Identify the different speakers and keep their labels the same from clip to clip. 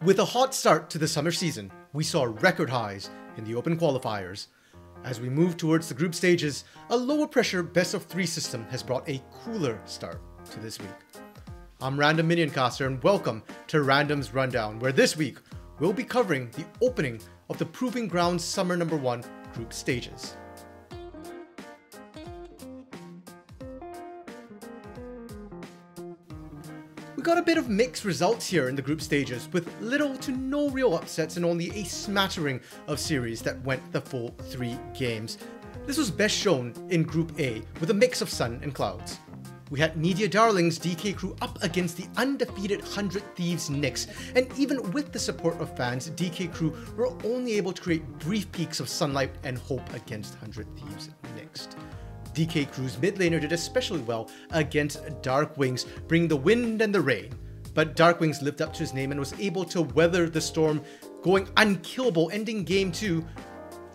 Speaker 1: With a hot start to the summer season, we saw record highs in the open qualifiers. As we move towards the group stages, a lower pressure best-of-3 system has brought a cooler start to this week. I'm RandomMinionCaster and welcome to Random's Rundown, where this week we'll be covering the opening of the Proving Grounds Summer Number 1 group stages. We got a bit of mixed results here in the group stages, with little to no real upsets and only a smattering of series that went the full 3 games. This was best shown in Group A with a mix of sun and clouds. We had media darlings DK Crew up against the undefeated 100 Thieves Knicks, and even with the support of fans, DK Crew were only able to create brief peaks of sunlight and hope against 100 Thieves Knicks. DK Crew's mid laner did especially well against Dark Wings, bringing the wind and the rain. But Dark Wings lived up to his name and was able to weather the storm, going unkillable, ending game 2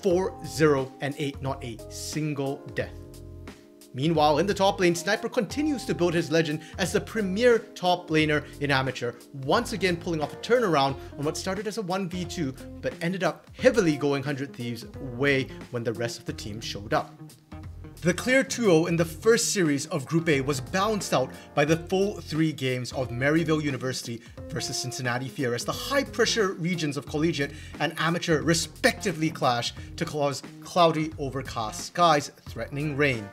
Speaker 1: 4-0 and 8, not a single death. Meanwhile, in the top lane, Sniper continues to build his legend as the premier top laner in Amateur, once again pulling off a turnaround on what started as a 1v2, but ended up heavily going 100 Thieves' way when the rest of the team showed up. The clear 2-0 in the first series of Group A was balanced out by the full 3 games of Maryville University versus Cincinnati Fear, as the high-pressure regions of Collegiate and Amateur respectively clashed to cause cloudy, overcast skies threatening rain.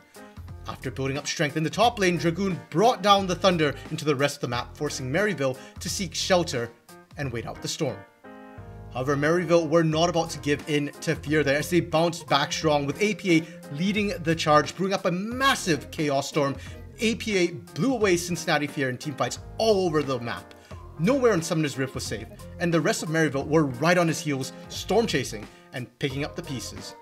Speaker 1: After building up strength in the top lane, Dragoon brought down the Thunder into the rest of the map, forcing Maryville to seek shelter and wait out the storm. However, Maryville were not about to give in to Fear there, as they bounced back strong, with APA leading the charge, brewing up a massive chaos storm. APA blew away Cincinnati Fear in teamfights all over the map. Nowhere on Summoner's Rift was safe, and the rest of Maryville were right on his heels, storm chasing and picking up the pieces.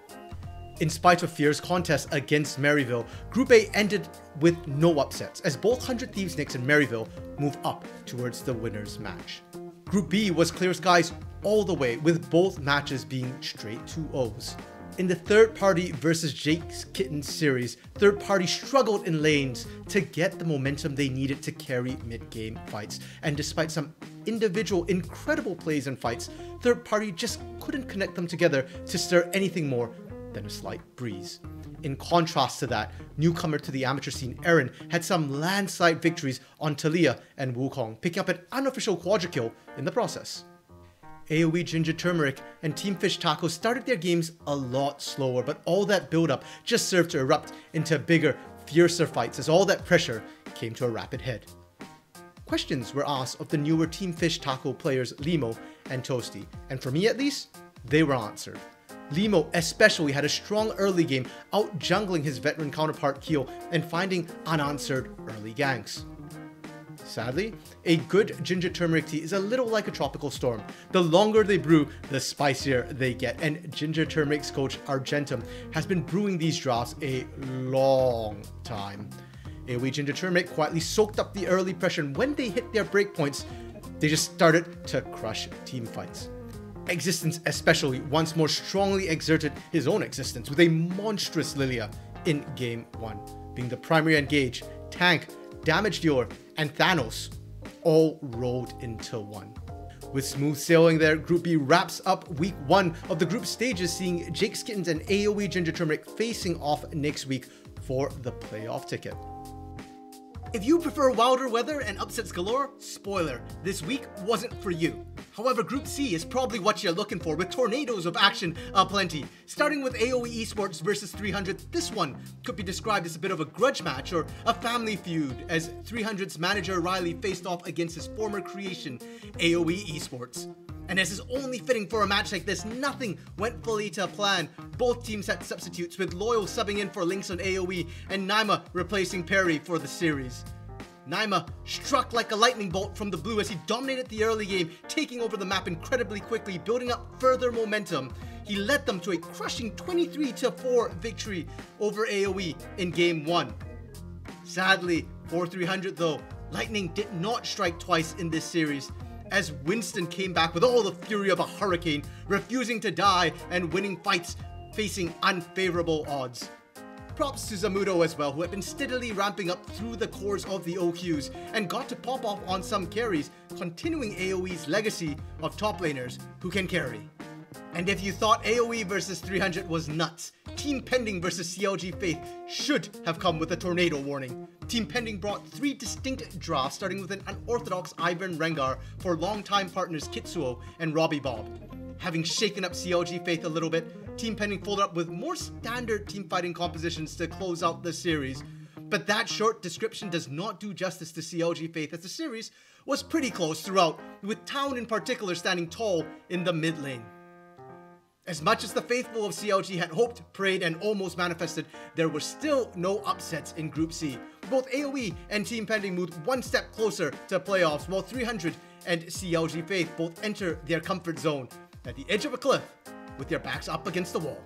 Speaker 1: In spite of Fear's contest against Maryville, Group A ended with no upsets, as both 100 Thieves Knicks and Maryville moved up towards the winner's match. Group B was clear skies all the way, with both matches being straight 2-0s. In the third party versus Jake's Kitten series, third party struggled in lanes to get the momentum they needed to carry mid-game fights, and despite some individual incredible plays and fights, third party just couldn't connect them together to stir anything more than a slight breeze. In contrast to that, newcomer to the amateur scene Aaron had some landslide victories on Talia and Wukong, picking up an unofficial quadra kill in the process. AoE Ginger Turmeric and Team Fish Taco started their games a lot slower, but all that build-up just served to erupt into bigger, fiercer fights as all that pressure came to a rapid head. Questions were asked of the newer Team Fish Taco players Limo and Toasty, and for me at least, they were answered. Limo especially had a strong early game, out-jungling his veteran counterpart Keel and finding unanswered early ganks. Sadly, a good ginger turmeric tea is a little like a tropical storm. The longer they brew, the spicier they get, and Ginger Turmeric's coach Argentum has been brewing these drafts a long time. AoE Ginger Turmeric quietly soaked up the early pressure, and when they hit their breakpoints, they just started to crush team fights. Existence especially once more strongly exerted his own existence with a monstrous Lilia in Game 1, being the primary engage, tank, damage dealer, and Thanos all rolled into one. With smooth sailing there, Group B wraps up week 1 of the group stages, seeing Jake's Kittens and AoE Ginger Turmeric facing off next week for the playoff ticket. If you prefer wilder weather and upsets galore, spoiler, this week wasn't for you. However, Group C is probably what you're looking for, with tornadoes of action aplenty. Starting with AoE Esports versus 300, this one could be described as a bit of a grudge match or a family feud, as 300's manager Riley faced off against his former creation, AoE Esports. And as is only fitting for a match like this, nothing went fully to plan. Both teams had substitutes, with Loyal subbing in for Lynx on AoE and Naima replacing Perry for the series. Naima struck like a lightning bolt from the blue as he dominated the early game, taking over the map incredibly quickly, building up further momentum. He led them to a crushing 23-4 victory over AoE in Game 1. Sadly, for 300 though, lightning did not strike twice in this series, as Winston came back with all the fury of a hurricane, refusing to die and winning fights facing unfavorable odds. props to Zamudo as well, who had been steadily ramping up through the cores of the OQs and got to pop off on some carries, continuing AoE's legacy of top laners who can carry. And if you thought AoE versus 300 was nuts, Team Pending versus CLG Faith should have come with a tornado warning. Team Pending brought 3 distinct drafts, starting with an unorthodox Ivern Rengar for longtime partners Kitsuo and Robbie Bob. Having shaken up CLG Faith a little bit, Team Pending followed up with more standard teamfighting compositions to close out the series. But that short description does not do justice to CLG Faith, as the series was pretty close throughout, with Town in particular standing tall in the mid lane. As much as the faithful of CLG had hoped, prayed, and almost manifested, there were still no upsets in Group C. Both AoE and Team Pending moved one step closer to playoffs, while 300 and CLG Faith both enter their comfort zone at the edge of a cliff with their backs up against the wall.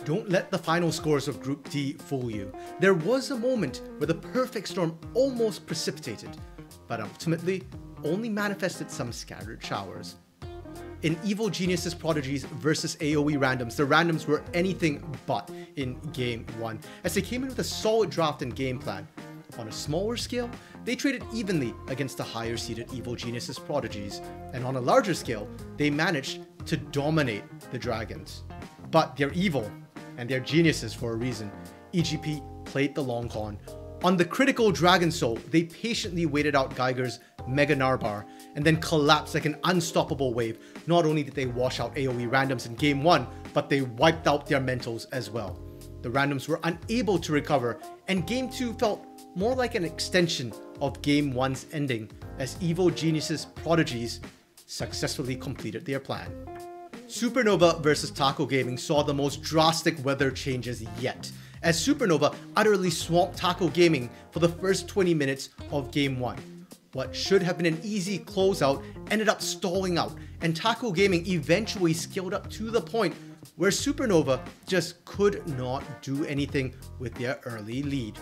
Speaker 1: Don't let the final scores of Group D fool you. There was a moment where the perfect storm almost precipitated, but ultimately only manifested some scattered showers. In Evil Geniuses Prodigies versus AoE Randoms, the Randoms were anything but in Game 1, as they came in with a solid draft and game plan. On a smaller scale, they traded evenly against the higher seeded Evil Geniuses Prodigies, and on a larger scale, they managed to dominate the Dragons. But they're evil, and they're geniuses for a reason. EGP played the long con. On the critical Dragon Soul, they patiently waited out Geiger's Mega Narbar, and then collapsed like an unstoppable wave. Not only did they wash out AoE Randoms in Game 1, but they wiped out their mentals as well. The Randoms were unable to recover, and Game 2 felt more like an extension of Game 1's ending, as Evil Geniuses Prodigies successfully completed their plan. Supernova versus Taco Gaming saw the most drastic weather changes yet, as Supernova utterly swamped Taco Gaming for the first 20 minutes of Game 1. What should have been an easy closeout ended up stalling out, and Taco Gaming eventually scaled up to the point where Supernova just could not do anything with their early lead.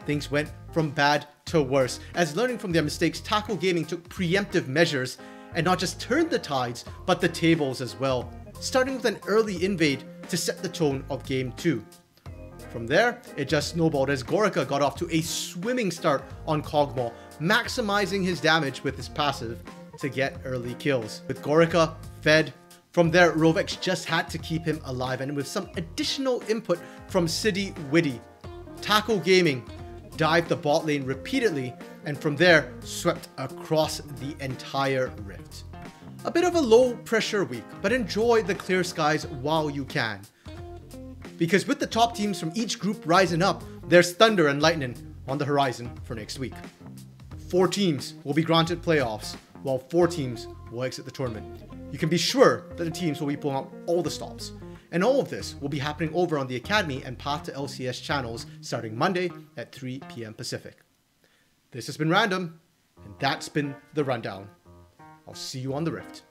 Speaker 1: Things went from bad to worse, as learning from their mistakes, Taco Gaming took preemptive measures and not just turned the tides, but the tables as well, starting with an early invade to set the tone of Game 2. From there, it just snowballed as Gorica got off to a swimming start on Kog'Maw, maximizing his damage with his passive to get early kills. With Gorica fed, from there Rovex just had to keep him alive, and with some additional input from City Witty, Taco Gaming dived the bot lane repeatedly, and from there swept across the entire rift. A bit of a low pressure week, but enjoy the clear skies while you can. Because with the top teams from each group rising up, there's thunder and lightning on the horizon for next week. 4 teams will be granted playoffs, while 4 teams will exit the tournament. You can be sure that the teams will be pulling out all the stops. And all of this will be happening over on the Academy and Path to LCS channels starting Monday at 3 PM Pacific. This has been Random, and that's been The Rundown. I'll see you on the Rift.